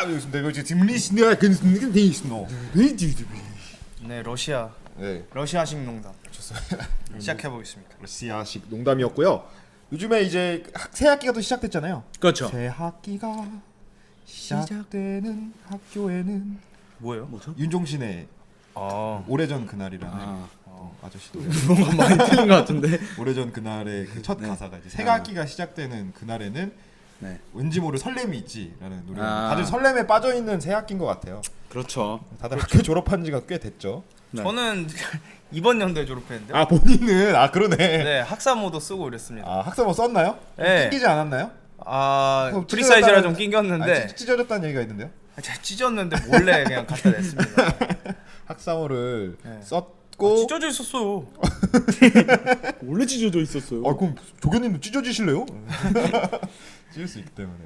이거 지금 리스너가 근데 돼 있어. 네, 러시아. 네, 러시아식 농담. 좋습니다. 시작해 보겠습니다. 러시아식 농담이었고요. 요즘에 이제 새 학기가 또 시작됐잖아요. 그렇죠. 새 학기가 시작되는 학교에는 뭐예요? 뭐죠? 윤종신의 오래전 그날이라는 아저씨 노래. 뭔가 많이 틀린 것 같은데. 오래전 그날의 그 첫 가사가 이제 새 학기가 시작되는 그날에는 네. 왠지 모를 설렘이 있지라는 노래. 아. 다들 설렘에 빠져 있는 새 학기인 것 같아요. 그렇죠. 다들 학교 졸업한 지가 꽤 됐죠. 네. 저는 이번 연도에 졸업했는데. 아 본인은 그러네. 네, 학사모도 쓰고 이랬습니다. 학사모 썼나요? 네. 끼기지 않았나요? 아, 프리사이즈라 좀 낑겼는데. 찢어졌다는 얘기가 있는데요. 제가 찢었는데 몰래 그냥 갖다 냈습니다. 학사모를 네. 썼고. 찢어져 있었어요. 원래 찢어져 있었어요. 그럼 조교님도 찢어지실래요? 찢을 수 있기 때문에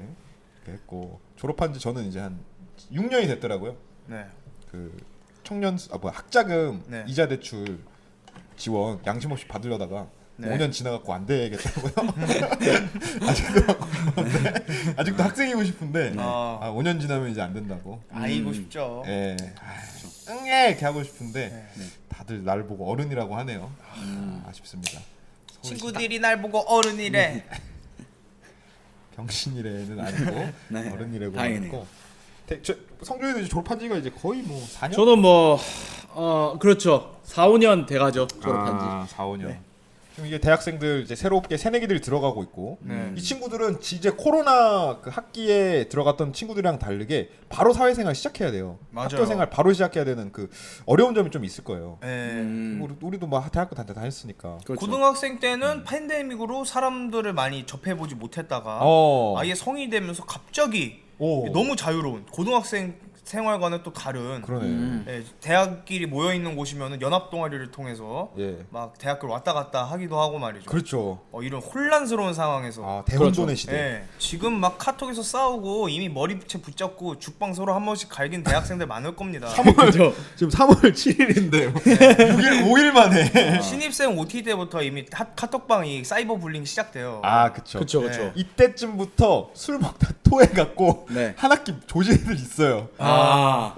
이렇게 했고 졸업한 지 저는 이제 한 6년이 됐더라고요. 네. 그 청년 학자금 네. 이자 대출 지원 양심 없이 받으려다가 네. 5년 지나갖고 안 되겠더라고요. 아직도 학생이고 싶은데 5년 지나면 이제 안 된다고. 아이고 싶죠. 예. 응애 이렇게 하고 싶은데 네. 다들 날 보고 어른이라고 하네요. 아쉽습니다. 친구들이 날 보고 어른이래. 병신이래는 아니고 네. 어른이라고 다행이네요. 하고. 성준이도 이제 졸업한 지가 이제 거의 뭐 4년? 저는 그렇죠. 4, 5년 돼가죠. 졸업한 지. 4, 5년. 네. 지금 이게 대학생들 이제 새롭게 새내기들이 들어가고 있고 이 친구들은 이제 코로나 그 학기에 들어갔던 친구들이랑 다르게 바로 사회생활 시작해야 돼요. 맞아요. 학교생활 바로 시작해야 되는 그 어려운 점이 좀 있을 거예요. 네. 우리도 막 대학교 다녔으니까. 그렇죠. 고등학생 때는 팬데믹으로 사람들을 많이 접해보지 못했다가 아예 성인이 되면서 갑자기 너무 자유로운 고등학생 생활과는 또 다른 그러네. 예, 대학끼리 모여 있는 곳이면은 연합 동아리를 통해서 예. 막 대학교를 왔다 갔다 하기도 하고 말이죠. 그렇죠. 이런 혼란스러운 상황에서 대혼돈의 시대. 예, 지금 막 카톡에서 싸우고 이미 머리채 붙잡고 죽방 서로 한 번씩 갈긴 대학생들 많을 겁니다. 지금 3월 7일인데 6일 5일 만에. 신입생 OT 때부터 이미 카톡방이 사이버 불링 시작돼요. 그쵸. 네. 이때쯤부터 술 먹다 토해갖고 네. 한 학기 조진 애들 있어요.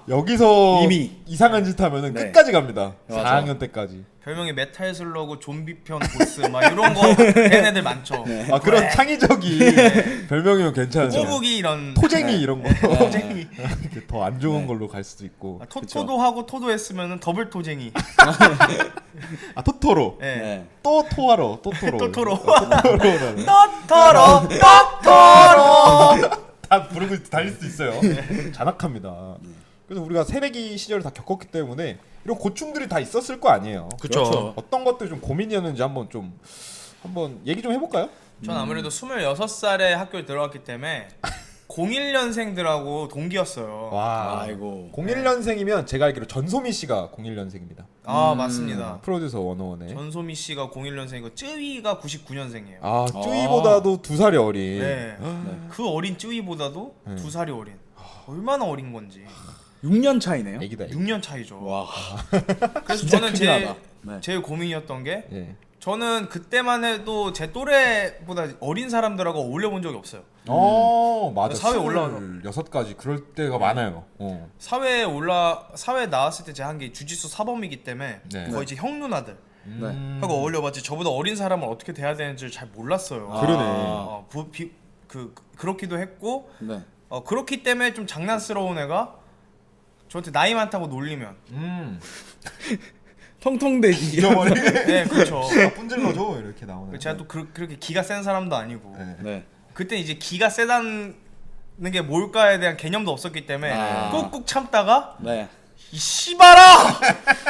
여기서 이미 이상한 짓 하면은 네. 끝까지 갑니다. 맞아. 4학년 때까지. 별명이 메탈 슬러그, 좀비편 보스 막 이런 거 된 애들 많죠. 그런 창의적인 별명이면 괜찮죠. 꼬부기 이런 토쟁이 이런 거. 토쟁이. 더 안 좋은 걸로 갈 수도 있고. 토토도 하고 토도 했으면은 더블 토쟁이. 토토로. 네. 네. 또 토하러. 토토로. 토토로. 토토로라는. 토토로. 다 부르고 달릴 수 있어요. 잔악합니다. 그래서 우리가 새내기 시절을 다 겪었기 때문에 이런 고충들이 다 있었을 거 아니에요. 그렇죠. 어떤 것들이 좀 고민이었는지 한번 얘기 좀 해볼까요? 전 아무래도 26살에 학교에 들어갔기 때문에 01년생들하고 동기였어요. 와, 아이고. 01년생이면 제가 알기로 전소미 씨가 01년생입니다. 맞습니다. 프로듀서 101에. 전소미 씨가 01년생이고 쯔위가 99년생이에요. 쯔위보다도 2살이 어린. 네. 그 어린 쯔위보다도 2살이 어린. 얼마나 어린 건지. 6년 차이네요. 애기다. 6년 차이죠. 와. 그래서 진짜 저는 크긴 하다. 네. 제일 고민이었던 게 예. 저는 그때만 해도 제 또래보다 어린 사람들하고 어울려 본 적이 없어요. 맞아. 사회 올라와서 6까지 그럴 때가 많아요. 사회에 나왔을 때 제가 한 게 주짓수 사범이기 때문에 네. 거의 이제 형 누나들 네. 하고 어울려봤지 저보다 어린 사람을 어떻게 대해야 되는지 잘 몰랐어요. 그러네. 그렇기도 했고 네. 그렇기 때문에 좀 장난스러운 애가 저한테 나이 많다고 놀리면 통통대기. 잊어버리게. 네 그렇죠. 분질러줘 이렇게 나오는. 제가 또 그렇게 기가 센 사람도 아니고 네. 그때 이제 기가 세다는 게 뭘까에 대한 개념도 없었기 때문에 꾹꾹 참다가 네. 이 씨발아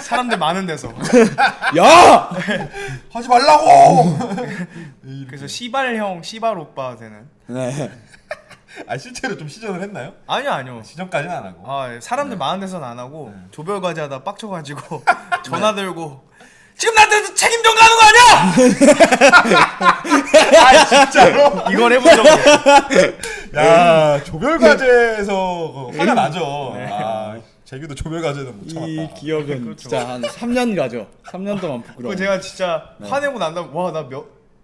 사람들 많은 데서 야! 하지 말라고. 그래서 씨발 오빠 되는. 네. 실제로 좀 시전을 했나요? 아니요. 시전까지는 안 하고. 사람들 많은 데서는 안 하고 조별 과제 하다 빡쳐가지고 전화 들고 지금 나한테 책임 좀 가는 거 아니야? 진짜로? 이걸 해본 적이 없어요. 야, 조별 과제에서 화가 나죠. 재규도 조별 과제는 못 참았다. 이 기억은 진짜 한 3년 가죠. 3년 동안 부끄러워. 그거 제가 진짜 화내고 난 다음에 와 나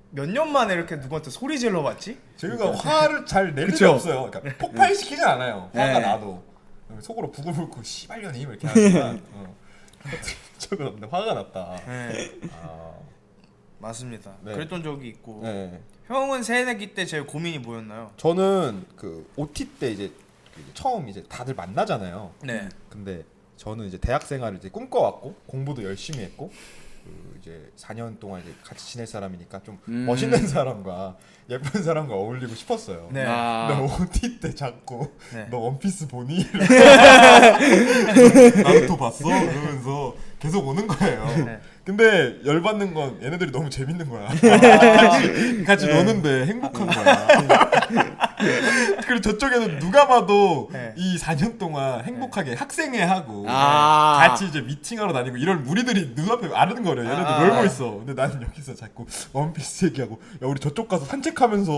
몇 몇 년 만에 이렇게 누구한테 소리 질러 봤지? 저희가 화를 잘 낼 일이 없어요. 그러니까 폭발시키진 않아요. 화가 나도 속으로 부글부글 씨발년이 이렇게 하지만 적은 없는데 화가 났다. 네. 맞습니다. 네. 그랬던 적이 있고. 네. 형은 새내기 때 제일 고민이 뭐였나요? 저는 그 OT 때 이제 처음 이제 다들 만나잖아요. 네. 근데 저는 이제 대학 생활을 이제 꿈꿔왔고 공부도 열심히 했고 그 이제 4년 동안 이제 같이 지낼 사람이니까 좀 멋있는 사람과 예쁜 사람과 어울리고 싶었어요. 네. 근데 OT 때 자꾸 네. 너 원피스 보니? 나루토 봤어? 이러면서 계속 오는 거예요. 네. 근데 열받는 건 얘네들이 너무 재밌는 거야. 같이 노는데 행복한 거야. 그리고 저쪽에는 누가 봐도 네. 이 4년 동안 행복하게 학생회 하고 같이 이제 미팅하러 다니고 이런 무리들이 눈앞에 아른거려. 얘네들 놀고 있어. 근데 나는 여기서 자꾸 원피스 얘기하고 야 우리 저쪽 가서 산책하면서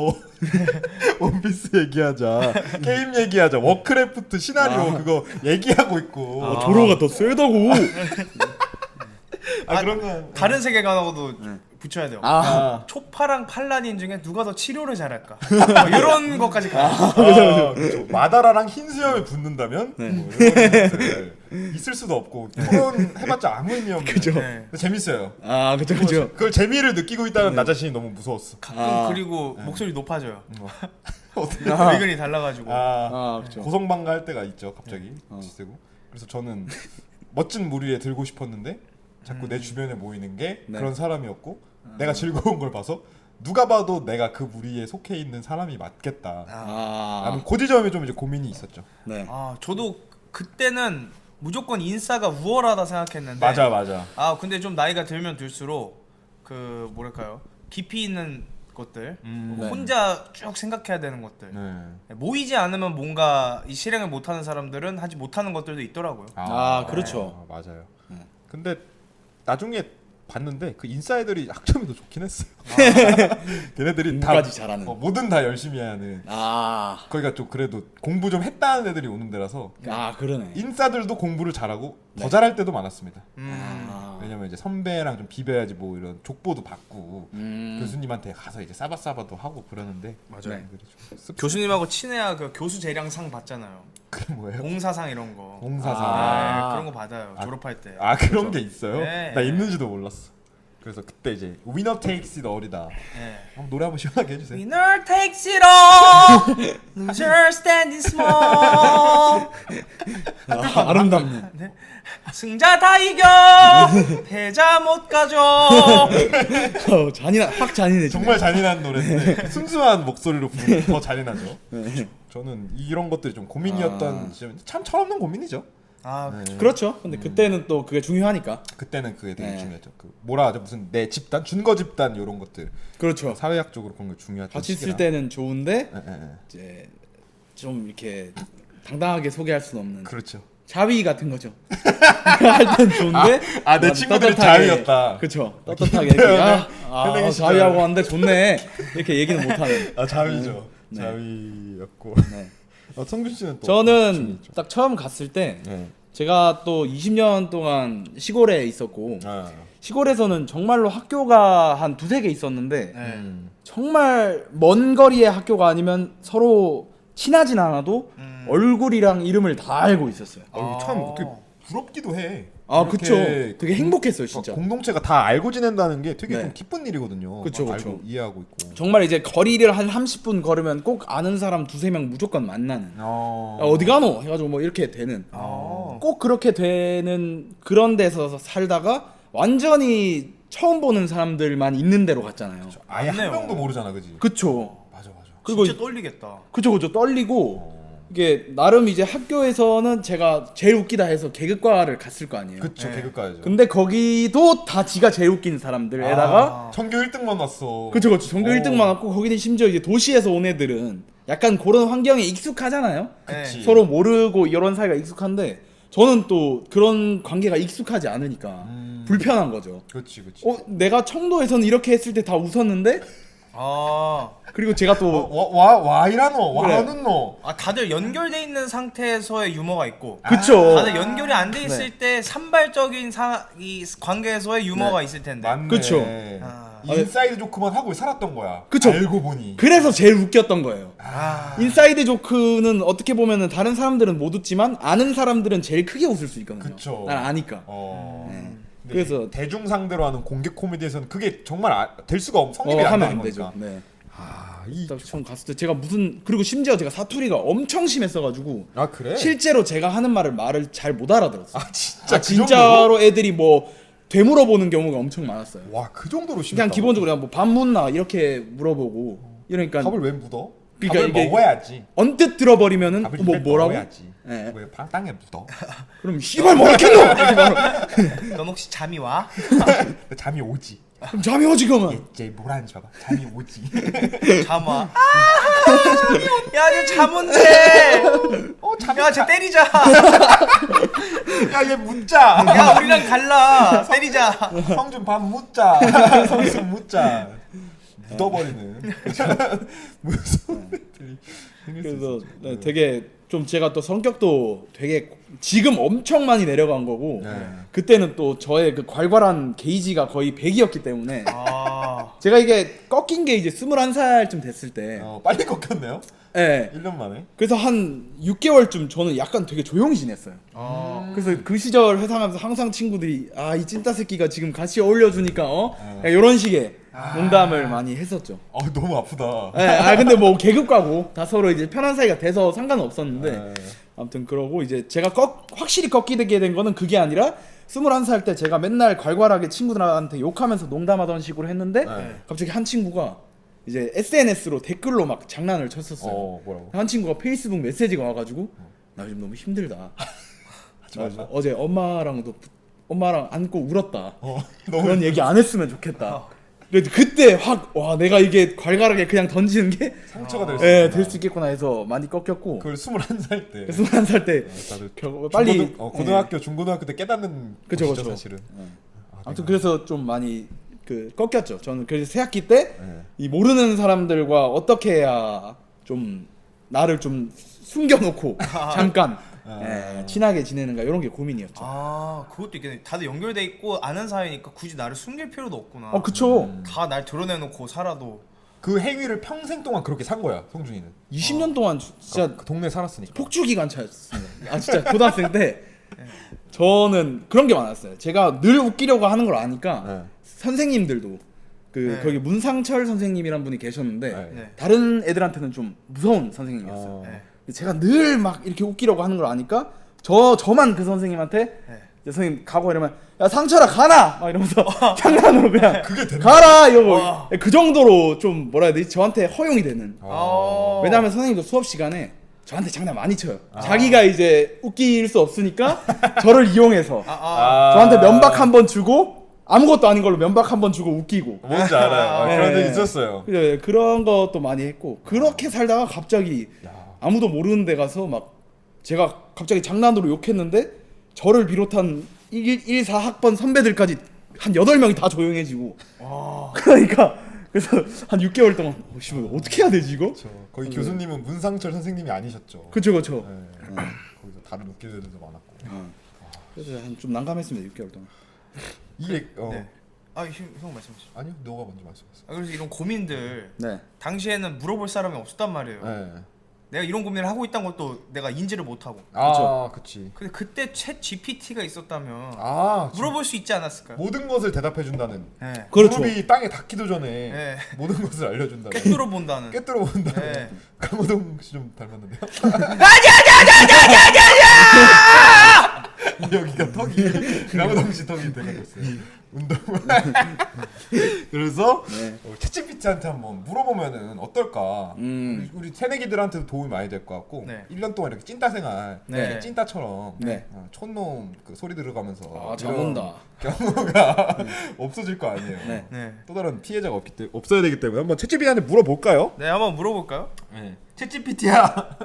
원피스 얘기하자. 게임 얘기하자. 워크래프트 시나리오 그거 얘기하고 있고. 조로가 더 세다고. 그런 거 다른 세계관하고도 붙여야 돼요. 초파랑 팔라딘 중에 누가 더 치료를 잘할까? 뭐 이런 것까지 가. 그렇죠. 마다라랑 흰 수염을 붙는다면 뭐 이런 것들 있을 수도 없고 토론 해봤자 아무 의미 없는. 그죠. 네. 근데 재밌어요. 그죠 그죠. 그걸 재미를 느끼고 있다는 나 자신이 너무 무서웠어. 가끔 그리고 목소리 높아져요. 어떻게? 의견이 달라가지고. 그죠. 고성방가 할 때가 있죠. 갑자기 지쓰고. 그래서 저는 멋진 무리에 들고 싶었는데 자꾸 내 주변에 모이는 게 그런 사람이었고 내가 즐거운 걸 봐서 누가 봐도 내가 그 무리에 속해 있는 사람이 맞겠다. 나는 그 지점에 좀 이제 고민이 있었죠. 네. 저도 그때는 무조건 인싸가 우월하다 생각했는데. 맞아. 근데 좀 나이가 들면 들수록 그 뭐랄까요 깊이 있는 것들, 혼자 쭉 생각해야 되는 것들. 모이지 않으면 뭔가 이 실행을 못하는 사람들은 하지 못하는 것들도 있더라고요. 그렇죠. 맞아요. 근데 나중에 봤는데 그 인싸애들이 학점이 더 좋긴 했어요. 걔네들이 공부까지 잘하는. 뭐든 다 열심히 하는. 거기가 좀 그래도 공부 좀 했다는 애들이 오는 데라서. 그러네. 인싸들도 공부를 잘하고 더 잘할 때도 많았습니다. 왜냐면 이제 선배랑 좀 비벼야지 뭐 이런 족보도 받고 교수님한테 가서 이제 싸바싸바도 하고 그러는데. 맞아요. 교수님하고 친해야 그 교수 재량상 받잖아요. 그게 뭐예요? 공사상 이런 거. 공사상. 그런 거 받아요. 졸업할 때. 그런 게 있어요? 네. 나 있는지도 몰랐어. 그래서 그때 이제 Winner takes it all이다. 한번 노래 한번 시원하게 해주세요. Winner takes it all, loser standing small. 아름답네. 승자 다 이겨, 패자 못 가져. 확 잔인해. 정말 잔인한 노래인데 순수한 목소리로 부르면 더 잔인하죠. 저는 이런 것들이 좀 고민이었던 참 철없는 고민이죠. 그렇죠. 근데 그때는 또 그게 중요하니까. 그때는 그게 되게 중요했죠. 그 뭐라 하죠? 무슨 내 집단, 준거 집단 이런 것들. 그렇죠. 사회학적으로 그런 게 중요하죠. 같이 있을 때는 좋은데 이제 좀 이렇게 당당하게 소개할 수는 없는. 그렇죠. 자위 같은 거죠. 할 땐 좋은데 내 친구들이 자위였다. 그렇죠. 떳떳하게 이렇게 자위하고 왔는데 좋네 이렇게 얘기는 못하는. 자위죠. 자위였고. 성균 씨는 또 저는 딱 처음 갔을 때 제가 또 20년 동안 시골에 있었고 시골에서는 정말로 학교가 한 두세 개 있었는데 정말 먼 거리의 학교가 아니면 서로 친하진 않아도 얼굴이랑 이름을 다 알고 있었어요. 참 어떻게 부럽기도 해. 그쵸. 되게 행복했어요, 진짜. 공동체가 다 알고 지낸다는 게 되게 좀 기쁜 일이거든요. 그쵸. 알고 이해하고 있고. 정말 이제 거리를 한 30분 걸으면 꼭 아는 사람 두세 명 무조건 만나는. 어디 가노? 해가지고 뭐 이렇게 되는. 꼭 그렇게 되는 그런 데서 살다가 완전히 처음 보는 사람들만 있는 데로 갔잖아요. 아예 한 명도 모르잖아, 그지? 그쵸. 맞아. 그리고 진짜 떨리겠다. 그쵸. 떨리고. 이게 나름 이제 학교에서는 제가 제일 웃기다 해서 개그과를 갔을 거 아니에요. 그쵸, 개그 가야죠. 근데 거기도 다 지가 제일 웃긴 사람들에다가 전교 1등만 왔어. 그쵸. 전교 1등만 왔고 거기는 심지어 이제 도시에서 온 애들은 약간 그런 환경에 익숙하잖아요. 그치. 서로 모르고 이런 사이가 익숙한데 저는 또 그런 관계가 익숙하지 않으니까 불편한 거죠. 그렇지. 내가 청도에서는 이렇게 했을 때 다 웃었는데 그리고 제가 또 와이라노 와는 너. 다들 연결돼 있는 상태에서의 유머가 있고. 그쵸. 다들 연결이 안 돼 있을 때 산발적인 이 관계에서의 유머가 있을 텐데. 맞네. 그쵸. 인사이드 조크만 하고 살았던 거야. 그쵸. 알고 보니. 그래서 제일 웃겼던 거예요. 인사이드 조크는 어떻게 보면은 다른 사람들은 못 웃지만 아는 사람들은 제일 크게 웃을 수 있거든요. 그쵸. 난 아니까. 그래서 대중 상대로 하는 공개 코미디에서는 그게 정말 될 수가 성립이 안 하면 되는 안 되죠. 거니까. 네. 이 딱 처음 갔을 때 제가 그리고 심지어 제가 사투리가 엄청 심했어가지고 그래? 실제로 제가 하는 말을 잘 못 알아들었어요. 진짜 그 진짜로 정도로? 애들이 뭐 되물어 보는 경우가 엄청 많았어요. 와, 그 정도로 심했다고? 그냥 기본적으로 그냥 뭐 밥 묻나 이렇게 물어보고 이러니까 밥을 왜 묻어? 그러니까 밥을 이게 먹어야지. 언뜻 들어버리면은 밥을 뭐 입에 뭐라고? 넣어야지. 예. 왜 땅에 묻어? 그럼 씨발 뭐 이렇게 넣어? 이렇게 말하면 넌 혹시 잠이 와? 잠이 오지. 그럼 잠이 오지 그러면. 얘 뭐라는지 봐봐. 잠이 오지. 잠 와. 야, 쟤잠 온대. 야, 쟤 때리자. 야, 얘 묻자. 야, 우리랑 갈라. 때리자. 성준 밥 묻자. 성준 묻자. 묻어버리는. 무슨 애들이. 그래서 네, 되게 좀 제가 또 성격도 되게 지금 엄청 많이 내려간 거고 그때는 또 저의 그 괄괄한 게이지가 거의 100이었기 때문에 제가 이게 꺾인 게 이제 21살쯤 됐을 때 빨리 꺾였네요. 네. 1년 만에. 그래서 한 6개월쯤 저는 약간 되게 조용히 지냈어요. 그래서 그 시절 회상하면서 항상 친구들이 이 찐따 새끼가 지금 같이 어울려주니까 이런 식의 농담을 많이 했었죠. 너무 아프다. 네, 근데 뭐 계급과고 다 서로 이제 편한 사이가 돼서 상관은 없었는데 아무튼 그러고 이제 제가 확실히 꺾이게 된 거는 그게 아니라 21살 때 제가 맨날 괄괄하게 친구들한테 욕하면서 농담하던 식으로 했는데 갑자기 한 친구가 이제 SNS로 댓글로 막 장난을 쳤었어요. 뭐라고? 한 친구가 페이스북 메시지가 와가지고 나 요즘 너무 힘들다. 어제 엄마랑 안고 울었다. 그런 얘기 안 했으면 좋겠다. 그때 확 내가 이게 괄괄하게 그냥 던지는 게 상처가 될 수 있겠구나 해서 많이 꺾였고. 그걸 21살 때. 21살 때 다들 빨리 고등학교 중고등학교 때 깨닫는 그쵸. 사실은. 아무튼 그래서 좀 많이 꺾였죠. 저는 그래서 새학기 때 이 모르는 사람들과 어떻게 해야 좀 나를 좀 숨겨놓고 잠깐 친하게 지내는가 이런 게 고민이었죠. 그것도 있겠네. 다들 연결돼 있고 아는 사이니까 굳이 나를 숨길 필요도 없구나. 그쵸. 다 날 드러내놓고 살아도. 그 행위를 평생 동안 그렇게 산 거야, 성준이는. 20년 동안 진짜 그 동네 살았으니까. 폭주 기간차였습니다. 진짜 고등학생 때 저는 그런 게 많았어요. 제가 늘 웃기려고 하는 걸 아니까 선생님들도 거기 문상철 선생님이란 분이 계셨는데 다른 애들한테는 좀 무서운 선생님이었어요. 제가 늘 막 이렇게 웃기려고 하는 걸 아니까 저만 그 선생님한테 선생님 가고 이러면 야 상철아 가나 막 이러면서 장난으로 그냥 가라 이러고 그 정도로 좀 뭐라 해야 되지 저한테 허용이 되는. 왜냐하면 선생님도 수업 시간에 저한테 장난 많이 쳐요. 자기가 이제 웃길 수 없으니까 저를 이용해서 저한테 면박 한 번 주고 아무것도 아닌 걸로 면박 한 번 주고 웃기고. 뭔지 알아요. 그런 적 있었어요. 그런 것도 많이 했고 그렇게 살다가 갑자기 아무도 모르는 데 가서 막 제가 갑자기 장난으로 욕했는데 저를 비롯한 1,4학번 선배들까지 한 8명이 다 조용해지고 그러니까 그래서 한 6개월 동안 어떻게 해야 되지 이거? 거기 교수님은 문상철 선생님이 아니셨죠. 그쵸. 거기서 다른 웃기들도 많았고. 그래서 좀 난감했습니다 6개월 동안. 이게 형 말씀하시죠. 아니요, 너가 먼저 말씀하세요. 그래서 이런 고민들 당시에는 물어볼 사람이 없었단 말이에요. 내가 이런 고민을 하고 있다는 것도 내가 인지를 못하고. 그치. 근데 그때 챗 GPT가 있었다면 물어볼 수 있지 않았을까요? 모든 것을 대답해준다는. 그렇죠. 무릎이 땅에 닿기도 전에 모든 것을 알려준다는. 꿰뚫어 본다는. 꿰뚫어 본다는. 강호동 씨 좀 닮았는데요? 여기가 턱이 강호동 씨 턱이 돼가졌어요. 운동. 그래서 챗GPT한테 한번 물어보면은 어떨까? 우리 새내기들한테도 도움이 많이 될 것 같고 1년 동안 이렇게 찐따 생활, 찐따처럼 촌놈 그 소리 들어가면서 잘 온다. 경우가 없어질 거 아니에요. 또 다른 피해자가 없어야 되기 때문에 한번 챗GPT한테 물어볼까요? 네, 한번 물어볼까요? 챗GPT야.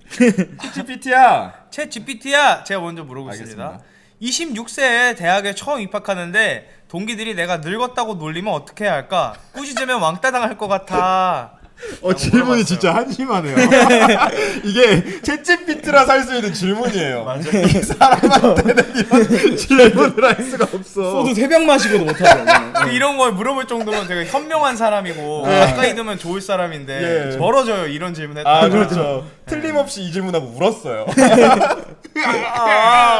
챗GPT야. 챗GPT야. 제가 먼저 물어보겠습니다. 알겠습니다. 26세에 대학에 처음 입학하는데 동기들이 내가 늙었다고 놀리면 어떻게 해야 할까? 꾸짖으면 왕따 당할 것 같아. 질문이 물어봤어요. 진짜 한심하네요. 이게 챗GPT라 살 수 있는 질문이에요. 맞아. 이 사람한테는 이런 질문을 할 수가 없어. 소주 3병 마시고도 못하죠. 이런 걸 물어볼 정도면 되게 현명한 사람이고 가까이 두면 좋을 사람인데 예. 멀어져요 이런 질문했다. 아 그렇죠. 틀림없이 이 질문하고 울었어요.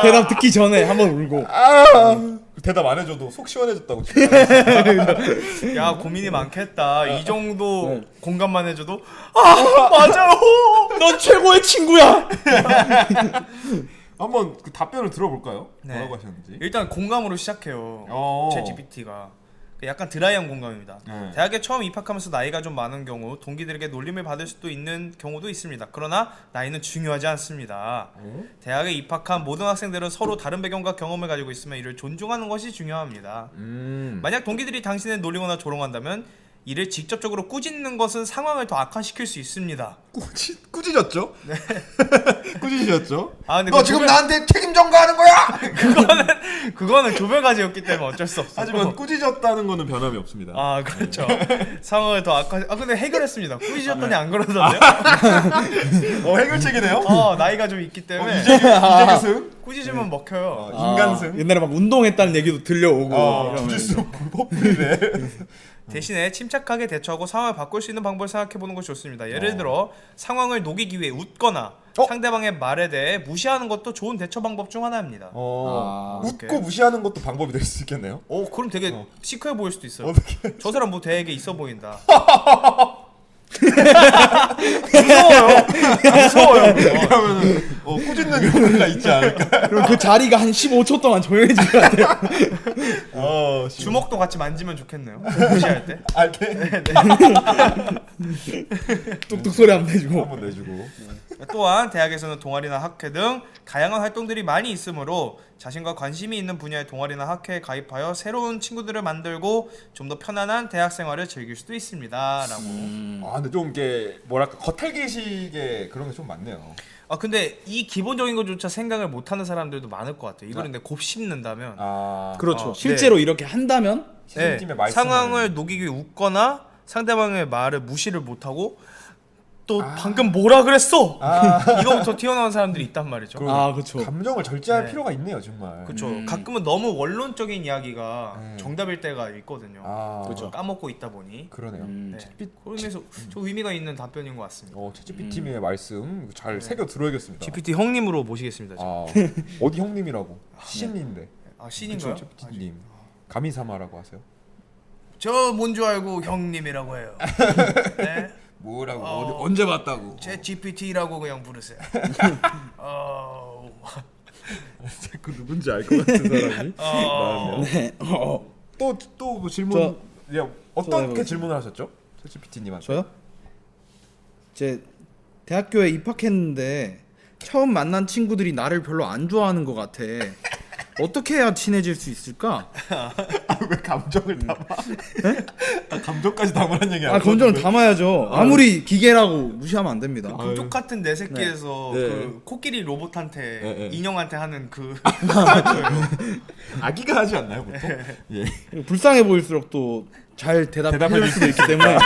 대답 듣기 전에 한번 울고. 대답 안 해줘도 속 시원해졌다고. 야 고민이 많겠다. 이 정도 네. 공감만 해줘도 맞아요. 넌 최고의 친구야. 한번 그 답변을 들어볼까요? 네. 뭐라고 하셨는지. 일단 공감으로 시작해요. 챗GPT가 약간 드라이한 공감입니다. 네. 대학에 처음 입학하면서 나이가 좀 많은 경우 동기들에게 놀림을 받을 수도 있는 경우도 있습니다. 그러나 나이는 중요하지 않습니다. 대학에 입학한 모든 학생들은 서로 다른 배경과 경험을 가지고 있으며 이를 존중하는 것이 중요합니다. 만약 동기들이 당신을 놀리거나 조롱한다면 이를 직접적으로 꾸짖는 것은 상황을 더 악화시킬 수 있습니다. 꾸짖었죠? 네. 꾸짖으셨죠? 근데 너 지금 나한테 책임 전가하는 거야! 그거는 조별과제였기 때문에 어쩔 수 없어. 하지만 꾸짖었다는 거는 변함이 없습니다. 그렇죠. 상황을 더 근데 해결했습니다. 꾸짖었더니 안 그러던데요? 해결책이네요. 나이가 좀 있기 때문에 이재규승 꾸짖으면 먹혀요. 인간승. 옛날에 막 운동했다는 얘기도 들려오고. 이러면서. 꾸짖수록 불법이네. 대신에 침착하게 대처하고 상황을 바꿀 수 있는 방법을 생각해보는 것이 좋습니다. 예를 들어 상황을 녹이기 위해 웃거나 상대방의 말에 대해 무시하는 것도 좋은 대처 방법 중 하나입니다. 웃고 무시하는 것도 방법이 될 수 있겠네요. 그럼 되게 시크해 보일 수도 있어요. 어떻게? 저 사람 뭐 되게 있어 보인다. 무서워요. 그러면은 꾸짖는 효과가 있지 않을까? 그럼 그 자리가 한 15초 동안 조용해질 것 같아요. 주먹도 같이 만지면 좋겠네요. 무시할 때. 알게. 뚝뚝 소리 한번 내주고. 한번 내주고. 또한 대학에서는 동아리나 학회 등 다양한 활동들이 많이 있으므로 자신과 관심이 있는 분야의 동아리나 학회에 가입하여 새로운 친구들을 만들고 좀 더 편안한 대학 생활을 즐길 수도 있습니다라고. 근데 좀 이게 뭐랄까 겉핥기식의 그런 게 좀 많네요. 근데 이 기본적인 것조차 생각을 못하는 사람들도 많을 것 같아요. 이걸 근데 곱씹는다면 그렇죠. 실제로 이렇게 한다면 시즌팀의 말씀을- 상황을 녹이기 위해 웃거나 상대방의 말을 무시를 못하고 또 방금 뭐라 그랬어? 이거부터 튀어나온 사람들이 있단 말이죠. 그렇죠. 감정을 절제할 네. 필요가 있네요, 정말. 그렇죠. 가끔은 너무 원론적인 이야기가 정답일 때가 있거든요. 그렇죠. 까먹고 있다 보니. 그러네요. 네. 그러면서 좀 의미가 있는 답변인 것 같습니다. 챗GPT의 말씀 잘 새겨 들어야겠습니다. GPT 형님으로 모시겠습니다. 어디 형님이라고? 신인데. 신인가요? 챗GPT님. 가미사마라고 하세요. 저 뭔 줄 알고 형님이라고 해요. 네? 뭐라고? 언제 봤다고? 제 GPT라고 그냥 부르세요. 그 누군지 알 것 같은 사람이. 네. 또뭐 질문. 어떻게 해보겠습니다. 질문을 하셨죠? 챗GPT님한테. 저요? 이제 대학교에 입학했는데 처음 만난 친구들이 나를 별로 안 좋아하는 것 같아. 어떻게 해야 친해질 수 있을까? 왜 감정을 담아? 감정까지 담으란 얘기 아니야? 감정을 담아야죠. 아무리 기계라고 무시하면 안 됩니다. 금쪽 같은 내 새끼에서 네. 그 코끼리 로봇한테 인형한테 하는 그 아기가 하지 않나요 보통? 예. 불쌍해 보일수록 또 잘 대답해 대답할 수도 있기 때문에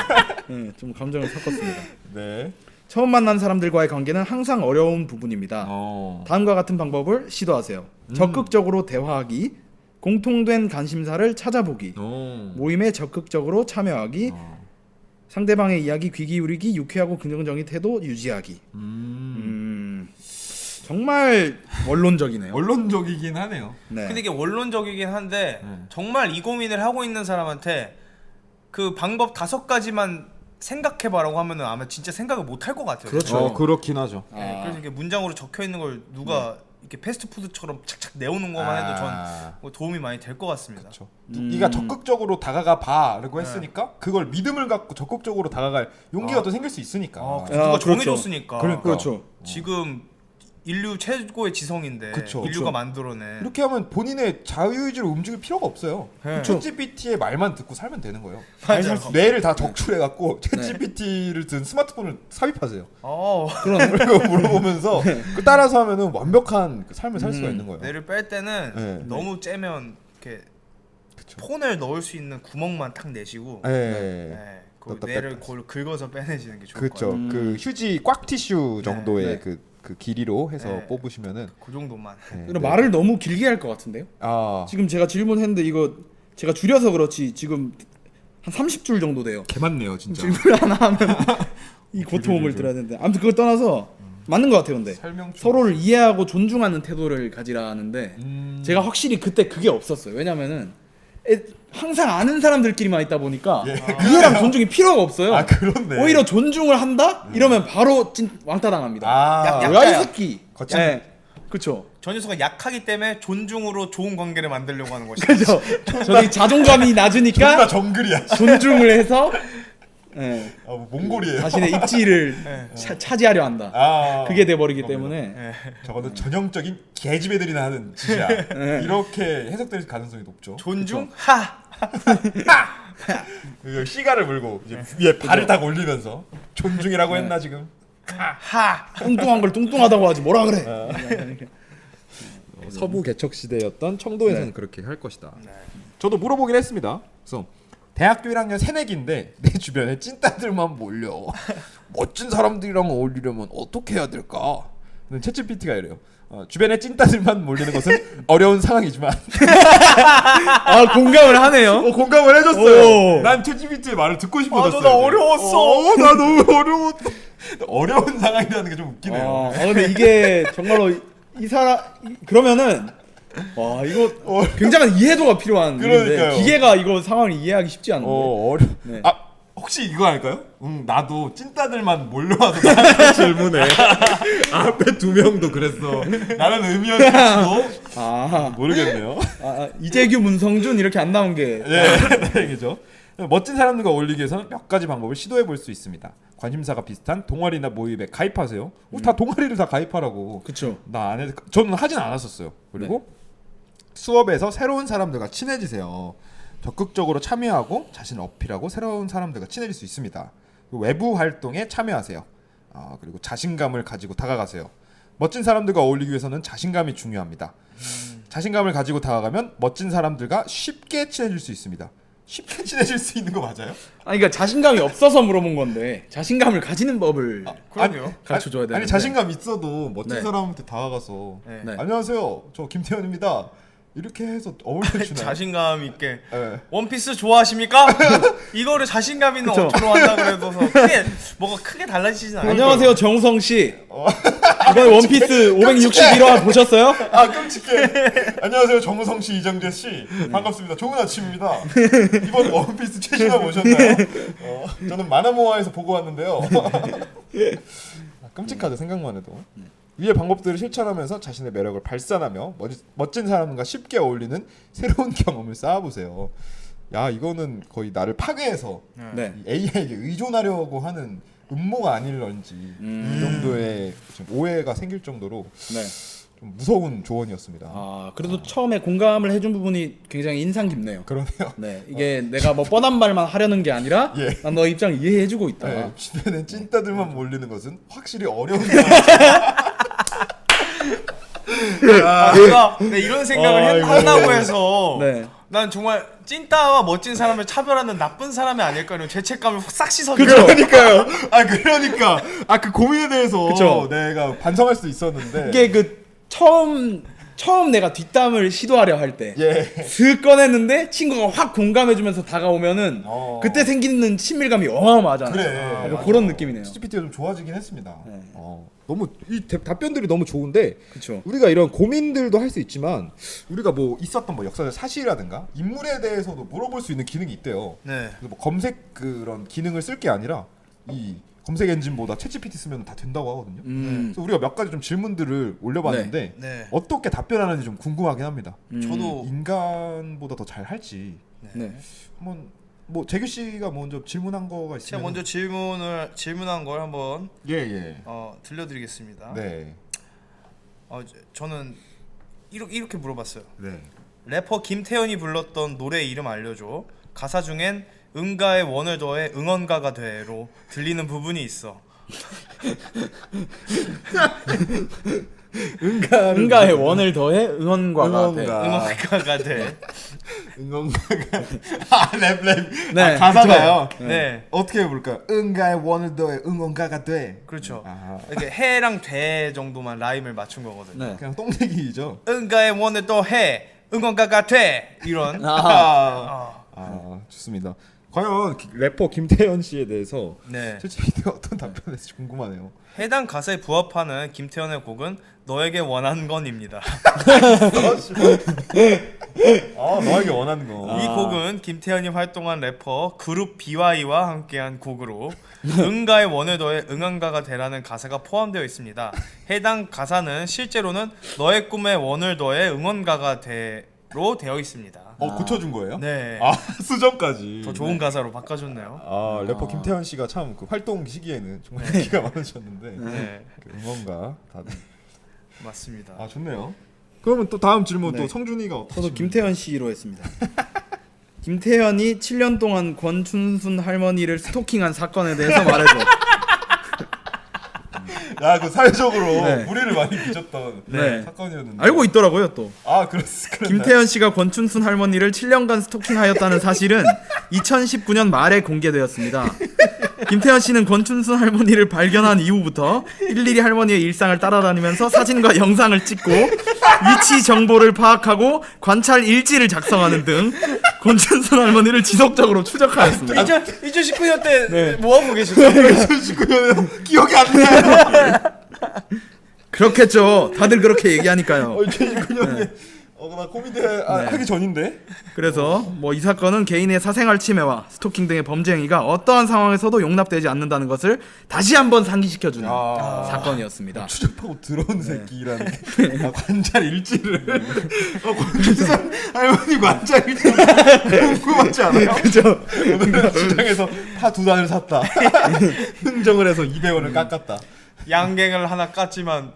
좀 감정을 섞었습니다. 네. 처음 만난 사람들과의 관계는 항상 어려운 부분입니다. 다음과 같은 방법을 시도하세요. 적극적으로 대화하기, 공통된 관심사를 찾아보기, 모임에 적극적으로 참여하기, 상대방의 이야기 귀 기울이기, 유쾌하고 긍정적인 태도 유지하기. 정말 원론적이네요. 원론적이긴 하네요. 네. 근데 이게 원론적이긴 한데 정말 이 고민을 하고 있는 사람한테 그 방법 5가지만 생각해봐라고 하면은 아마 진짜 생각을 못 할 것 같아요. 그렇죠. 그렇긴 하죠. 네, 그래서 이게 문장으로 적혀 있는 걸 누가 이렇게 패스트푸드처럼 착착 내오는 것만 해도 전 도움이 많이 될 것 같습니다. 그렇죠. 네가 적극적으로 다가가 봐라고 했으니까 그걸 믿음을 갖고 적극적으로 다가갈 용기가 또 생길 수 있으니까. 누가 그렇죠. 정해줬으니까. 그렇죠. 지금 인류 최고의 지성인데 그쵸. 인류가 만들어내. 이렇게 하면 본인의 자유의지로 움직일 필요가 없어요. 네. 챗GPT의 말만 듣고 살면 되는 거예요. 맞아요. 뇌를 다 적출해갖고 챗GPT를 든 스마트폰을 삽입하세요. 그런 그리고 물어보면서 그 따라서 하면은 완벽한 그 삶을 살 수가 있는 거예요. 뇌를 뺄 때는 네. 너무 째면 이렇게 그쵸. 폰을 넣을 수 있는 구멍만 탁 내시고 네. 네. 그 뇌를 긁어서 빼내시는 게 좋을 것 그렇죠. 같아요. 그 휴지 꽉 티슈 정도의 네. 그 길이로 해서 네. 뽑으시면은 그 정도만. 그럼 말을 너무 길게 할 것 같은데요? 아 지금 제가 질문했는데 이거 제가 줄여서 그렇지 지금 한 30줄 정도 돼요. 개 많네요 진짜. 질문 하나 하면 이 고통을 들어야 되는데 아무튼 그걸 떠나서 맞는 것 같아요. 근데 설명 좀- 서로를 이해하고 존중하는 태도를 가지라는데 제가 확실히 그때 그게 없었어요. 왜냐면은 항상 아는 사람들끼리만 있다 보니까 이해랑 존중이 필요가 없어요. 아 그렇네. 오히려 존중을 한다? 이러면 바로 왕따 당합니다. 아 약- 뭐야 이 약자야. 새끼. 거친- 네. 그렇죠. 전유수가 약하기 때문에 존중으로 좋은 관계를 만들려고 하는 것이죠. 그렇죠. 저희 자존감이 존나 낮으니까 정글이야. 존중을 해서 예, 아, 뭐 몽골이에요. 자신의 입지를 차지하려 한다. 아 그게 돼버리기 그겁니다. 때문에 저거는 전형적인 개집애들이나 하는 짓이야. 이렇게 해석될 가능성이 높죠. 존중? 하! 그 씨가를 물고 이제 위에 발을 딱 올리면서 존중이라고 했나 지금? 하! 뚱뚱한 걸 뚱뚱하다고 하지 뭐라 그래. 서부 개척 시대였던 청도에서는 그렇게 할 것이다. 저도 물어보긴 했습니다. 그래서 대학교 1학년 새내기인데 내 주변에 찐따들만 몰려. 멋진 사람들이랑 어울리려면 어떻게 해야 될까? 챗GPT가 이래요. 주변에 찐따들만 몰리는 것은 어려운 상황이지만 아 공감을 하네요. 공감을 해줬어요. 오. 난 챗GPT의 말을 듣고 싶어졌어요. 맞아, 나 어려웠어. 나 너무 어려웠. 어려운 상황이라는 게 좀 웃기네요. 근데 이게 정말로 이 사람 그러면은 와 이거 굉장한 이해도가 필요한 일인데 그러니까요. 기계가 이거 상황을 이해하기 쉽지 않은데. 네. 아 혹시 이거 할까요? 나도 찐따들만 몰려와서 나한테 질문해. 앞에 두 명도 그랬어. 나는 의미였을지도 모르겠네요. 이재규, 문성준 이렇게 안 나온 게 다행이죠. 멋진 사람들과 어울리기 위해서는 몇 가지 방법을 시도해 볼 수 있습니다. 관심사가 비슷한 동아리나 모임에 가입하세요. 다 동아리를 다 가입하라고. 그쵸. 나 안 해. 저는 하진 않았었어요. 그리고 수업에서 새로운 사람들과 친해지세요. 적극적으로 참여하고 자신을 어필하고 새로운 사람들과 친해질 수 있습니다. 외부 활동에 참여하세요. 그리고 자신감을 가지고 다가가세요. 멋진 사람들과 어울리기 위해서는 자신감이 중요합니다. 자신감을 가지고 다가가면 멋진 사람들과 쉽게 친해질 수 있습니다. 쉽게 친해질 수 있는 거 맞아요? 그러니까 자신감이 없어서 물어본 건데 자신감을 가지는 법을 그럼요. 가르쳐줘야 되는데. 아니 자신감 있어도 멋진 네. 사람한테 다가가서 네. 안녕하세요, 저 김태현입니다. 이렇게 해서 어울려주나요? 자신감 있게 네. 원피스 좋아하십니까? 이거를 자신감 있는 그쵸. 어투로 한다 그래서 뭐가 크게 달라지진 않아요. 안녕하세요 정우성 씨. 이번 원피스 561화 보셨어요? 끔찍해. 안녕하세요, 정우성 씨, 이정재 씨. 반갑습니다. 좋은 아침입니다. 이번 원피스 최신화 보셨나요? 저는 마나모아에서 보고 왔는데요. 끔찍하죠, 생각만 해도. 위의 방법들을 실천하면서 자신의 매력을 발산하며 멋진 사람과 쉽게 어울리는 새로운 경험을 쌓아보세요. 야, 이거는 거의 나를 파괴해서 네. 이 AI에게 의존하려고 하는 음모가 아닐런지 이 정도의 좀 오해가 생길 정도로 네. 좀 무서운 조언이었습니다. 그래도 처음에 공감을 해준 부분이 굉장히 인상 깊네요. 그러네요. 네, 이게 내가 뭐 뻔한 말만 하려는 게 아니라 예. 난 너 입장을 이해해주고 있다. 네, 주변에 찐따들만 몰리는 것은 확실히 어려운 상황이다. 제가 이런 생각을 한다고 해서 네. 난 정말 찐따와 멋진 사람을 차별하는 나쁜 사람이 아닐까 이런 죄책감을 싹 씻어줘. 그러니까요. 그러니까 그 고민에 대해서 그쵸. 내가 반성할 수 있었는데 이게 그 처음 내가 뒷담을 시도하려 할 때 예. 슥 꺼냈는데 친구가 확 공감해주면서 다가오면은 그때 생기는 친밀감이 어마어마하잖아요. 그래. 약간 맞아. 그런 느낌이네요. ChatGPT가 좀 좋아지긴 했습니다. 네. 너무 이 답변들이 너무 좋은데 그렇죠. 우리가 이런 고민들도 할 수 있지만 우리가 뭐 있었던 뭐 역사적 사실이라든가 인물에 대해서도 물어볼 수 있는 기능이 있대요. 네. 그래서 뭐 검색 그런 기능을 쓸 게 아니라 이 검색 엔진보다 챗GPT 쓰면 다 된다고 하거든요. 그래서 우리가 몇 가지 좀 질문들을 올려봤는데 네. 어떻게 답변하는지 좀 궁금하긴 합니다. 저도 인간보다 더 잘 할지. 네. 한번 뭐 재규 씨가 먼저 질문한 거가 있으면 제가 먼저 질문한 걸 한번 예. 들려드리겠습니다. 네. 저는 이렇게 물어봤어요. 네. 래퍼 김태현이 불렀던 노래 이름 알려줘. 가사 중엔 응가에 원을 더해 응원가가 돼로 들리는 부분이 있어. 응가에 원을 더해 응원가가 돼. 응원가가 돼. 응원가가 랩 네, 가사가요. 네. 어떻게 부를까요? 응가의 원을 더해 응원가가 돼. 그렇죠. 아. 이렇게 해랑 돼 정도만 라임을 맞춘 거거든요. 네. 그냥 똥내기죠. 응가의 원을 또 해. 응원가가 돼. 이런. 좋습니다. 과연 래퍼 김태현 씨에 대해서 네. 솔직히 어떤 답변을지 궁금하네요. 해당 가사에 부합하는 김태현의 곡은 너에게 원한 건입니다. 너에게 원하는 거. 이 곡은 김태현이 활동한 래퍼 그룹 BY와 함께한 곡으로 응가의 원을 더해 응원가가 되라는 가사가 포함되어 있습니다. 해당 가사는 실제로는 너의 꿈에 원을 더해 응원가가 되로 되어 있습니다. 고쳐준 거예요? 네. 수정까지. 더 좋은 가사로 바꿔줬네요. 래퍼 김태현 씨가 참 그 활동 시기에는 정말 인기가 많으셨는데 네. 그 응원가 다들. 맞습니다. 좋네요. 그러면 또 다음 질문 네. 또 성준이가 어떻게? 저도 김태현 씨로 했습니다. 김태현이 7년 동안 권춘순 할머니를 스토킹한 사건에 대해서 말해줘. 그 사회적으로 네. 무리를 많이 빚었던 네. 사건이었는데. 알고 있더라고요 또. 그랬나요? 김태현 씨가 권춘순 할머니를 7년간 스토킹하였다는 사실은 2019년 말에 공개되었습니다. 김태현 씨는 권춘순 할머니를 발견한 이후부터 일일이 할머니의 일상을 따라다니면서 사진과 영상을 찍고 위치 정보를 파악하고 관찰 일지를 작성하는 등 권춘순 할머니를 지속적으로 추적하였습니다. 2019년 때 네. 뭐하고 계셨어요? 2019년 기억이 안 나요. 그렇겠죠. 다들 그렇게 얘기하니까요. 2019년에 나 코미디 하기 전인데. 그래서 이 사건은 개인의 사생활 침해와 스토킹 등의 범죄 행위가 어떠한 상황에서도 용납되지 않는다는 것을 다시 한번 상기시켜주는 사건이었습니다. 추적하고 들어온 새끼라는 관찰 일지를 권춘선 할머니 관찰 일지 궁금하지 않아요? 그죠? 오늘 시장에서 파 2단을 샀다. 흥정을 해서 200원을 깎았다. 양갱을 하나 깠지만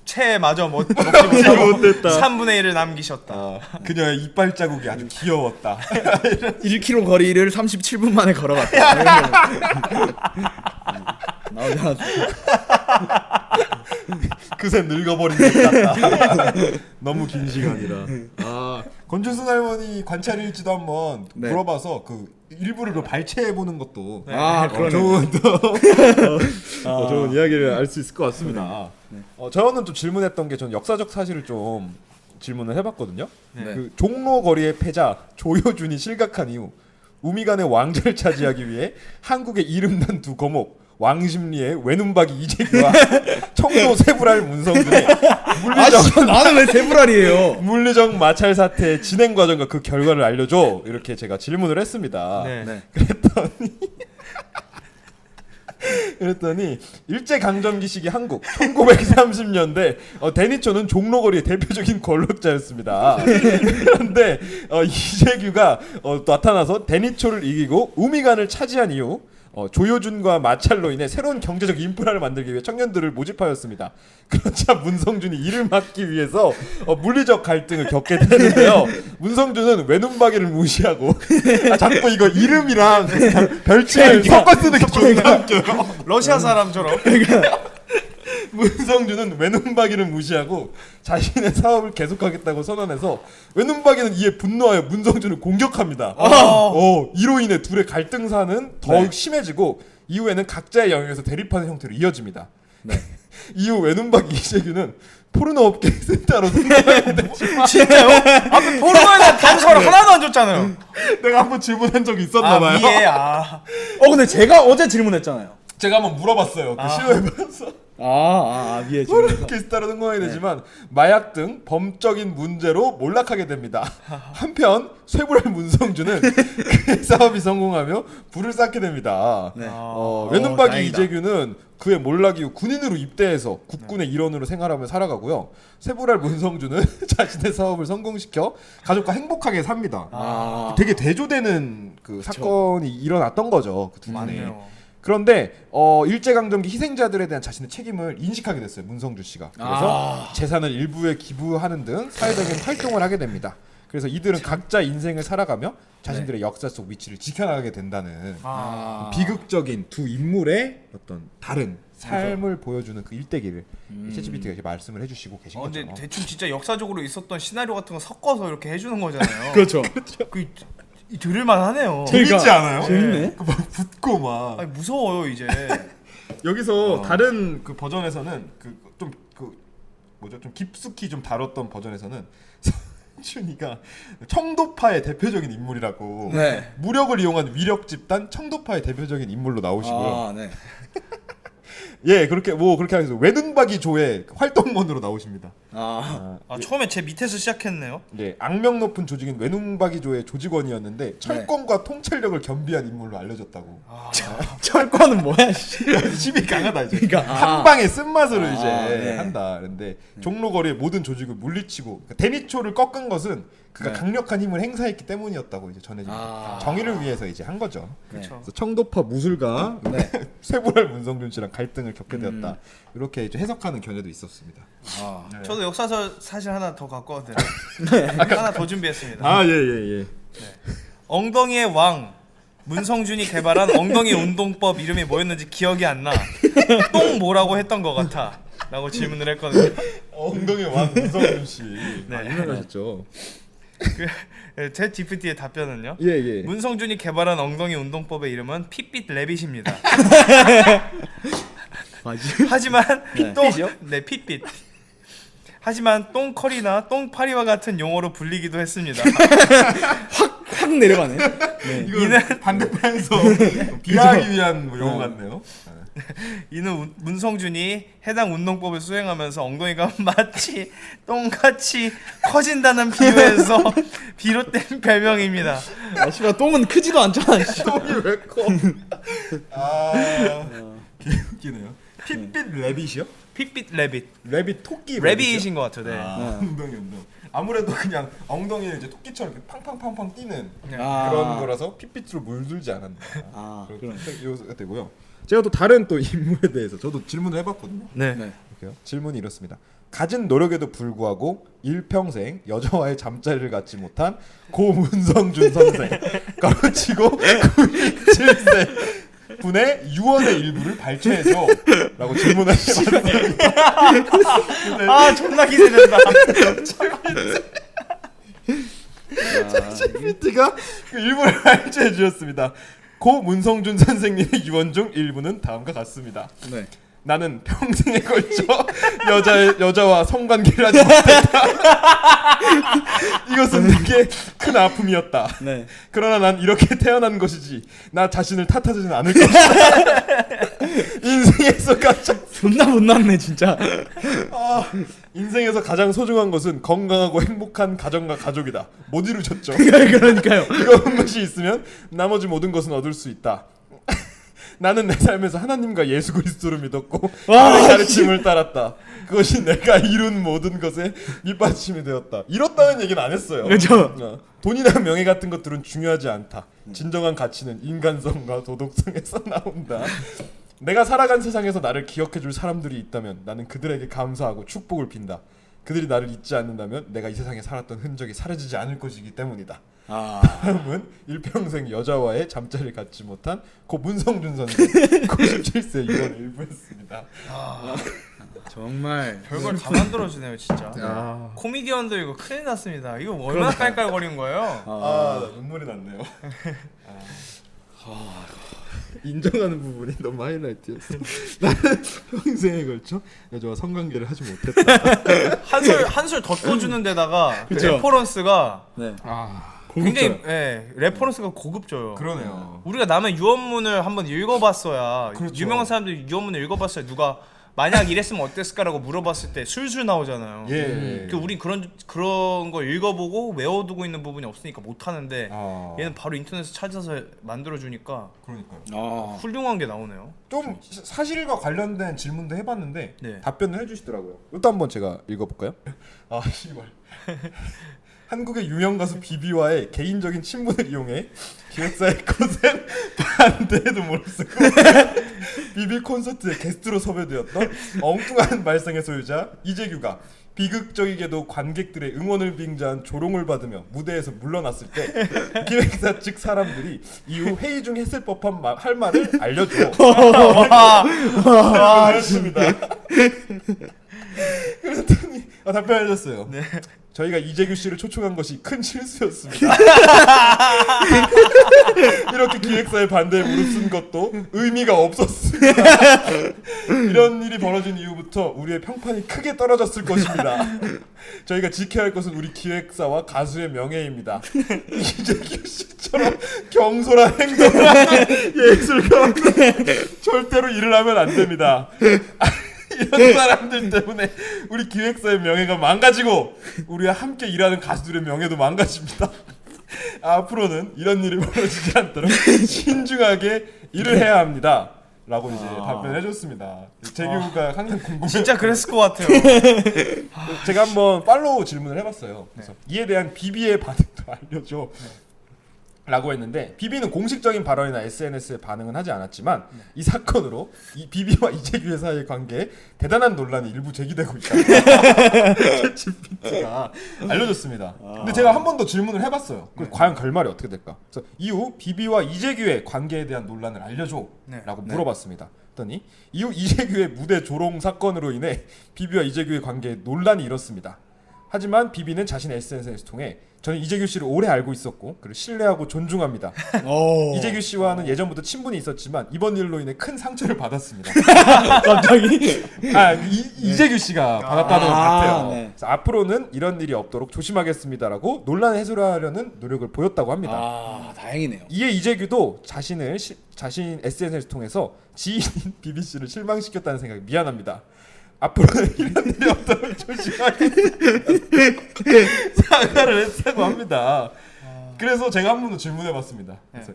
채마저 먹지 못하고 못했다. 3분의 1을 남기셨다. 그녀의 이빨 자국이 아주 귀여웠다. 1km 거리를 37분 만에 걸어갔다. 나오지 않았어. 그새 늙어버린 것 같다. 너무 긴 시간이라. 권춘순 할머니 관찰 일지도 한번 네. 물어봐서 그 일부를 발췌해 보는 것도 그러네. 좋은 좋은 이야기를 알 수 있을 것 같습니다. 저는 좀 질문했던 게 전 역사적 사실을 좀 질문을 해봤거든요. 네. 그 종로 거리의 패자 조효준이 실각한 이후 우미간의 왕좌를 차지하기 위해 한국의 이름난 두 거목 왕십리의 외눈박이 이재규와 청도 세불알 문성준이 나는 왜 세불알이에요? 물리적 마찰 사태의 진행 과정과 그 결과를 알려줘. 이렇게 제가 질문을 했습니다. 네. 그랬더니 일제강점기 시기 한국 1930년대 대니초는 종로거리의 대표적인 권력자였습니다. 그런데 이재규가 나타나서 대니초를 이기고 우미간을 차지한 이후 조효준과 마찰로 인해 새로운 경제적 인프라를 만들기 위해 청년들을 모집하였습니다. 그렇자 문성준이 이를 막기 위해서 물리적 갈등을 겪게 되는데요. 문성준은 외눈박이를 무시하고 자꾸 이거 이름이랑 별칭을 섞어 쓰는 게 존나 웃겨요. 러시아 사람처럼. 문성준은 외눈박이를 무시하고 자신의 사업을 계속하겠다고 선언해서 외눈박이는 이에 분노하여 문성준을 공격합니다. 이로 인해 둘의 갈등사는 더욱 심해지고 이후에는 각자의 영역에서 대립하는 형태로 이어집니다. 이후 외눈박이 이재규는 포르노 업계 센터로 등록하게 되지만 진짜요? 앞에 포르노에 대한 단서를 하나도 안 줬잖아요. 내가 한번 질문한 적이 있었나봐요. 위에 근데 제가 어제 질문했잖아요. 제가 한번 물어봤어요. 그 실로에서 위에 오르케스트라로 등록하게 되지만 마약 등 범적인 문제로 몰락하게 됩니다. 한편 쇠불알 문성준은 그의 사업이 성공하며 불을 쌓게 됩니다. 외눈박이 다행이다. 이재규는 그의 몰락 이후 군인으로 입대해서 국군의 일원으로 생활하며 살아가고요. 쇠불알 문성준은 자신의 사업을 성공시켜 가족과 행복하게 삽니다. 되게 대조되는 그 사건이 일어났던 거죠. 그 두 분이. 맞네요. 그런데 일제강점기 희생자들에 대한 자신의 책임을 인식하게 됐어요. 문성준 씨가. 그래서 재산을 일부에 기부하는 등 사회적인 활동을 하게 됩니다. 그래서 이들은 각자 인생을 살아가며 자신들의 역사 속 위치를 지켜나가게 된다는 비극적인 두 인물의 어떤 다른 삶을 보여주는 그 일대기를 챗GPT가 이렇게 말씀을 해주시고 계신 거죠. 근데 대충 진짜 역사적으로 있었던 시나리오 같은 거 섞어서 이렇게 해주는 거잖아요. 그렇죠. 들을만 하네요. 재밌지 않아요? 재밌네. 막 붙고 막 아니, 무서워요 이제. 여기서 다른 그 버전에서는 좀 깊숙이 좀 다뤘던 버전에서는 성준이가 청도파의 대표적인 인물이라고 네. 무력을 이용한 위력 집단 청도파의 대표적인 인물로 나오시고요. 네. 예, 그렇게 하면서 외눈박이 조의 활동원으로 나오십니다. 처음에 제 밑에서 시작했네요. 예, 악명 높은 조직인 외눈박이 조의 조직원이었는데 철권과 통찰력을 겸비한 인물로 알려졌다고. 철권은 뭐야? 씨. 힘이 강하다 이제. 그러니까, 한 방에 쓴맛으로 이제 네. 한다. 그런데 종로거리의 모든 조직을 물리치고 그러니까 데니초를 꺾은 것은 그가 강력한 힘을 행사했기 때문이었다고 이제 전해집니다. 정의를 위해서 이제 한 거죠. 그렇죠. 그래서 청도파 무술가 쇠불알 문성준 씨랑 갈등을 겪게 되었다. 이렇게 이제 해석하는 견해도 있었습니다. 네. 저도 역사서 사실 하나 더 갖고 왔는데 하나 더 준비했습니다. 예. 엉덩이의 왕 문성준이 개발한 엉덩이 운동법 이름이 뭐였는지 기억이 안 나. 똥 뭐라고 했던 것 같아. 라고 질문을 했거든요. 엉덩이 왕 문성준 씨. 네. 유명하셨죠. 제 GPT의 답변은요. 예. 문성준이 개발한 엉덩이 운동법의 이름은 핏빛 래빗입니다. 하지만 핏빛. 하지만 똥커리나 똥파리와 같은 용어로 불리기도 했습니다. 확 내려가네. 이는 반대편에서 비하하기 위한 용어 같네요. 이는 문성준이 해당 운동법을 수행하면서 엉덩이가 마치 똥같이 커진다는 비유에서 비롯된 별명입니다. 씨발 똥은 크지도 않잖아. 똥이 왜 커? 개웃기네요. 핏빛 래빗이요? 핏빛 래빗. 래빗 토끼 래빗인 것 같아요. 네. 엉덩이 운동. 아무래도 그냥 엉덩이를 이제 토끼처럼 이렇게 팡팡팡팡 뛰는 아. 그런 거라서 핏빛으로 물들지 않았나. 그런 이유가 되고요. 제가 또 다른 또 인물에 대해서 저도 질문을 해봤거든요. 네. 볼게요. 질문이 이렇습니다. 가진 노력에도 불구하고 일평생 여자와의 잠자리를 갖지 못한 고 문성준 선생 가로치고 97세 분의 유언의 일부를 발췌해줘 라고 질문하셨습니다. 존나 기대된다. 챗GPT가 그 일부를 발췌해 주셨습니다. 고 문성준 선생님의 유언 중 일부는 다음과 같습니다. 네. 나는 평생에 걸쳐 여자와 성관계를 하지 못했다. 이것은 내게 큰 아픔이었다. 네. 그러나 난 이렇게 태어난 것이지 나 자신을 탓하지는 않을 것이다. 인생에서 가장 존나 못났네 진짜. 인생에서 가장 소중한 것은 건강하고 행복한 가정과 가족이다. 못 이루셨죠? 그러니까요. 이런 것이 있으면 나머지 모든 것은 얻을 수 있다. 나는 내 삶에서 하나님과 예수 그리스도를 믿었고 그의 가르침을 따랐다. 그것이 내가 이룬 모든 것에 밑받침이 되었다. 이렇다는 얘기는 안 했어요. 그렇죠. 돈이나 명예 같은 것들은 중요하지 않다. 진정한 가치는 인간성과 도덕성에서 나온다. 내가 살아간 세상에서 나를 기억해줄 사람들이 있다면 나는 그들에게 감사하고 축복을 빈다. 그들이 나를 잊지 않는다면 내가 이 세상에 살았던 흔적이 사라지지 않을 것이기 때문이다. 다음은 일평생 여자와의 잠자리를 갖지 못한 고 문성준 선생 97세 유언 일부였습니다. 정말 별걸 다 만들어주네요 진짜. 코미디언들 이거 큰일 났습니다. 이거 얼마나 깔깔거리는 거예요? 눈물이 났네요. 인정하는 부분이 너무 하이라이트였어. 나는 평생에 걸쳐 여자와 성관계를 하지 못했다. 한술 더 떠주는 데다가 그쵸? 레퍼런스가 굉장히 레퍼런스가 고급져요. 그러네요. 우리가 남의 유언문을 한번 읽어봤어야 그렇죠. 유명한 사람들이 유언문을 읽어봤어야 누가 만약 이랬으면 어땠을까라고 물어봤을 때 술술 나오잖아요. 우리 그런 걸 읽어보고 외워두고 있는 부분이 없으니까 못 하는데 얘는 바로 인터넷에서 찾아서 만들어주니까 그러니까요. 훌륭한 게 나오네요. 좀 사실과 관련된 질문도 해봤는데 네. 답변을 해주시더라고요. 이것도 한번 제가 읽어볼까요? 씨발. 한국의 유명 가수 비비와의 개인적인 친분을 이용해 기획사의 거센 반대에도 무릅쓰고 비비 콘서트에 게스트로 섭외되었던 엉뚱한 말썽의 소유자 이재규가 비극적이게도 관객들의 응원을 빙자한 조롱을 받으며 무대에서 물러났을 때 기획사 측 사람들이 이후 회의 중 했을 법한 할 말을 알려줘. 했습니다. 그랬더니 답변해줬어요. 네. 저희가 이재규 씨를 초청한 것이 큰 실수였습니다. 이렇게 기획사의 반대에 무릅쓴 것도 의미가 없었습니다. 이런 일이 벌어진 이후부터 우리의 평판이 크게 떨어졌을 것입니다. 저희가 지켜야 할 것은 우리 기획사와 가수의 명예입니다. 이재규 씨처럼 경솔한 행동을 하는 예술가는 절대로 일을 하면 안 됩니다. 이런 사람들 때문에 우리 기획사의 명예가 망가지고 우리와 함께 일하는 가수들의 명예도 망가집니다. 앞으로는 이런 일이 벌어지지 않도록 신중하게 일을 해야 합니다. 라고 이제 답변해줬습니다. 재규가 항상 궁금해요. 진짜 그랬을 것 같아요. 제가 한번 팔로우 질문을 해봤어요. 그래서 이에 대한 비비의 반응도 알려줘. 라고 했는데 비비는 공식적인 발언이나 SNS에 반응은 하지 않았지만 이 사건으로 이 비비와 이재규의 사이의 관계에 대단한 논란이 일부 제기되고 있다. 챗GPT가 알려줬습니다. 근데 제가 한 번 더 질문을 해봤어요. 과연 결말이 어떻게 될까? 그래서 이후 비비와 이재규의 관계에 대한 논란을 알려줘 라고 물어봤습니다. 그랬더니 이후 이재규의 무대 조롱 사건으로 인해 비비와 이재규의 관계에 논란이 일었습니다. 하지만 비비는 자신의 SNS를 통해 저는 이재규 씨를 오래 알고 있었고 그를 신뢰하고 존중합니다. 이재규 씨와는 예전부터 친분이 있었지만 이번 일로 인해 큰 상처를 받았습니다. 갑자기? 이재규 씨가 받았다는 것 같아요. 네. 앞으로는 이런 일이 없도록 조심하겠습니다라고 논란을 해소하려는 노력을 보였다고 합니다. 다행이네요. 이에 이재규도 자신 SNS를 통해서 지인인 비비 씨를 실망시켰다는 생각에 미안합니다. 앞으로는 이런 일이 없도록 조심하겠습니다. 사과를 했다고 합니다. 그래서 제가 한 번 더 질문해봤습니다. 그래서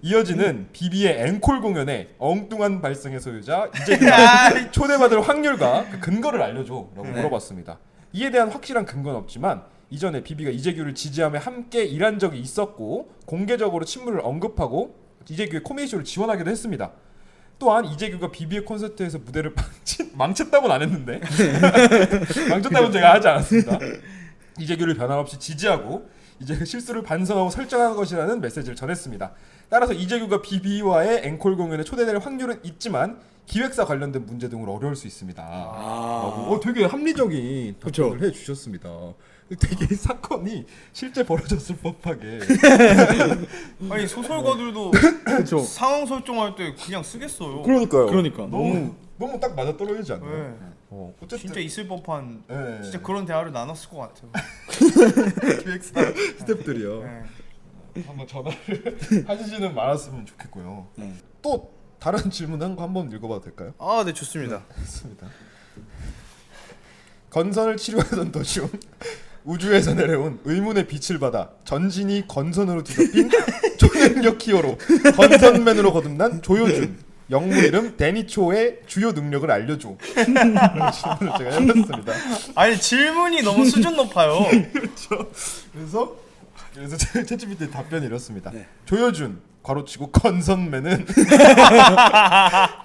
이어지는 비비의 앵콜 공연에 엉뚱한 발성의 소유자 이재규가 초대받을 확률과 그 근거를 알려줘라고 물어봤습니다. 이에 대한 확실한 근거는 없지만 이전에 비비가 이재규를 지지하며 함께 일한 적이 있었고 공개적으로 친분을 언급하고 이재규의 코미디 쇼를 지원하기도 했습니다. 또한 이재규가 비비의 콘서트에서 무대를 망쳤다고는 안 했는데 망쳤다고는 제가 하지 않았습니다. 이재규를 변함없이 지지하고 이제 실수를 반성하고 설정한 것이라는 메시지를 전했습니다. 따라서 이재규가 비비와의 앵콜 공연에 초대될 확률은 있지만 기획사 관련된 문제 등으로 어려울 수 있습니다. 되게 합리적인 답변을 해주셨습니다. 되게 사건이 실제 벌어졌을 법하게. 아니 소설가들도 상황 설정할 때 그냥 쓰겠어요. 그러니까요. 너무 딱 맞아 떨어지지 않나요? 네. 어쨌든 진짜 있을 법한 진짜 그런 대화를 나눴을 것 같아요. 기획사 스태프들이요. 한번 전화를 하시지는 말았으면 좋겠고요. 또 다른 질문 한 거 한번 읽어봐도 될까요? 네 좋습니다. 좋습니다. 건선을 치료하던 도중 우주에서 내려온 의문의 빛을 받아 전신이 건선으로 뒤덮인 초능력 히어로 건선맨으로 거듭난 조효준. 영문 이름 데니초의 주요 능력을 알려줘. 이런 질문을 제가 해봤습니다. 아니 질문이 너무 수준 높아요. 그렇죠. 그래서 챗GPT 답변이 이렇습니다. 조효준 괄호치고 건선맨은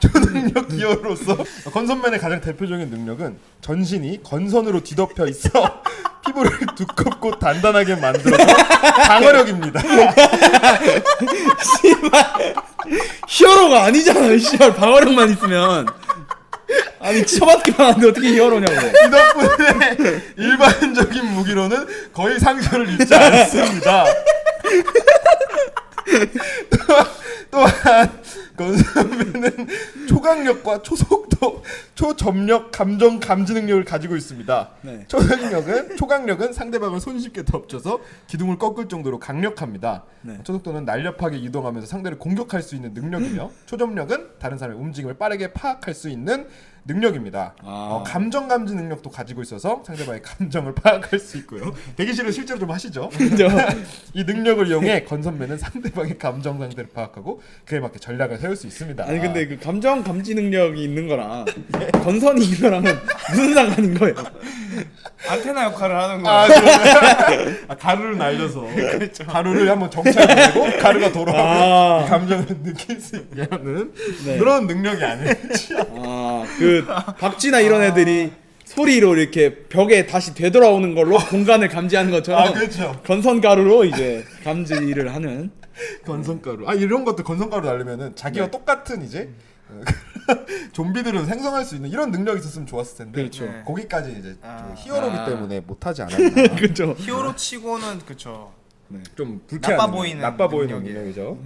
초능력 기어로서 건선맨의 가장 대표적인 능력은 전신이 건선으로 뒤덮여 있어 피부를 두껍고 단단하게 만들어서 방어력입니다. 씨발 히어로가 아니잖아. 씨발 방어력만 있으면. 아니 쳐맞기만 하는데 어떻게 히어로냐고. 이 덕분에 일반적인 무기로는 거의 상처를 입지 않습니다. 또한 건선배는 초강력과 초속도, 초점력, 감정 감지 능력을 가지고 있습니다. 초강력은 상대방을 손쉽게 덮쳐서 기둥을 꺾을 정도로 강력합니다. 초속도는 날렵하게 이동하면서 상대를 공격할 수 있는 능력이며 초점력은 다른 사람의 움직임을 빠르게 파악할 수 있는 능력입니다. 감정 감지 능력도 가지고 있어서 상대방의 감정을 파악할 수 있고요. 대기실은 실제로 좀 하시죠. 이 능력을 이용해 건선배는 상대방의 감정 상태를 파악하고 그에 맞게 전략을 세울 수 있습니다. 아니 근데 그 감정 감지 능력이 있는 거랑 건선이 있는 거랑은 무슨 상관인 거예요? 안테나 역할을 하는 거예요. 가루를 날려서 그렇죠. 가루를 한번 정찰해보고 가루가 돌아오고 감정을 느낄 수 있게 하는 그런 능력이 아닐지. 그 박쥐나 이런 애들이 소리로 이렇게 벽에 다시 되돌아오는 걸로 공간을 감지하는 것처럼 그렇죠. 건선가루로 이제 감지를 하는 건선가루. 이런 것도 건선가루 날리면은 자기와 똑같은 이제 좀비들은 생성할 수 있는 이런 능력이 있었으면 좋았을 텐데. 그렇죠. 네. 거기까지 이제 좀 히어로기 때문에 못하지 않았나. 그렇죠. 히어로 치고는 그쵸. 좀 불쾌한 나빠 보이는 능력이죠.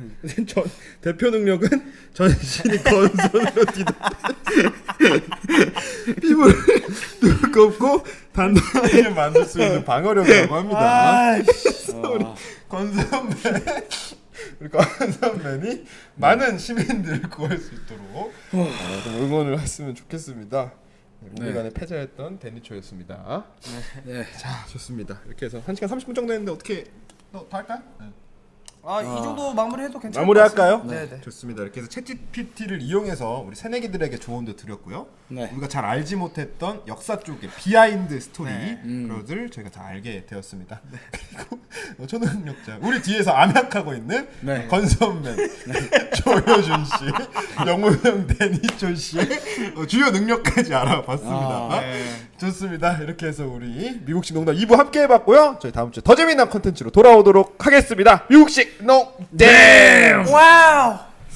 전 대표 능력은 전신이 건선으로 뒤덮 피부를 두껍고 단단하게 만들 수 있는 방어력이라고 합니다. 우리 건선맨 우리 건선맨이 많은 시민들을 구할 수 있도록 좀 응원을 했으면 좋겠습니다. 우리 간에 패자였던 데니초였습니다. 네. 자, 좋습니다. 이렇게 해서 1시간 30분 정도 했는데 어떻게 더 할까요? 네. 이 정도 마무리해도 괜찮을 마무리할까요? 것 같습니다. 네네. 좋습니다. 이렇게 해서 챗GPT를 이용해서 우리 새내기들에게 조언도 드렸고요. 네. 우리가 잘 알지 못했던 역사 쪽의 비하인드 스토리 네. 그것을 저희가 잘 알게 되었습니다. 그리고 초능력자 우리 뒤에서 암약하고 있는 네. 건선맨 조효준 씨, 영호형 데니초 씨의 주요 능력까지 알아봤습니다. 네. 좋습니다. 이렇게 해서 우리 미국식 농담 2부 함께 해봤고요. 저희 다음 주에 더 재미난 컨텐츠로 돌아오도록 하겠습니다. 미국식 농담. 와우.